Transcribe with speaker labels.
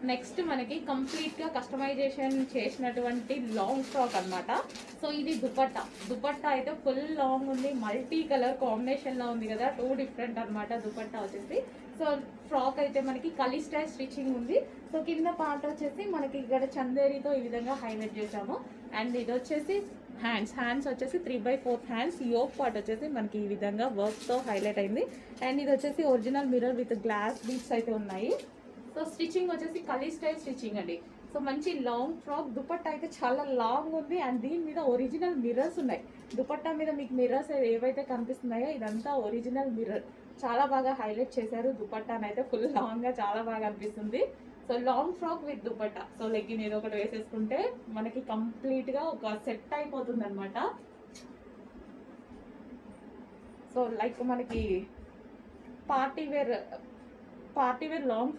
Speaker 1: Next మనకి కంప్లీట్గా customization చేసినటువంటి లాంగ్ ఫ్రాక్ అనమాట. సో ఇది దుపట్టా అయితే ఫుల్ లాంగ్ ఉంది, మల్టీ కలర్ కాంబినేషన్లో ఉంది కదా, 2 డిఫరెంట్ అనమాట దుపట్టా వచ్చేసి. సో ఫ్రాక్ అయితే మనకి కలీ స్టైల్ స్టిచ్చింగ్ ఉంది. సో కింద పార్ట్ వచ్చేసి మనకి ఇక్కడ చందేరితో ఈ విధంగా హైలైట్ చేసాము. అండ్ ఇది వచ్చేసి హ్యాండ్స్ వచ్చేసి 3/4 హ్యాండ్స్. యోక్ పార్ట్ వచ్చేసి మనకి ఈ విధంగా వర్క్తో హైలైట్ అయింది. అండ్ ఇది వచ్చేసి original mirror with glass beads అయితే ఉన్నాయి. సో స్టిచ్చింగ్ వచ్చేసి కలీ స్టైల్ స్టిచ్చింగ్ అండి. సో మంచి లాంగ్ ఫ్రాక్. దుపట్టా అయితే చాలా లాంగ్ ఉంది అండ్ దీని మీద ఒరిజినల్ మిర్రర్స్ ఉన్నాయి. దుపట్టా మీద మీకు మిర్రర్స్ ఏవైతే కనిపిస్తున్నాయో ఇదంతా ఒరిజినల్ మిర్రర్. చాలా బాగా హైలైట్ చేశారు. దుపట్టాని అయితే ఫుల్ లాంగ్గా చాలా బాగా అనిపిస్తుంది. So long frock with dupatta. So legging ఏదో ఒకటి వేసేసుకుంటే మనకి కంప్లీట్గా ఒక సెట్ అయిపోతుంది అనమాట. సో లైక్ మనకి పార్టీ వేర్ లాంగ్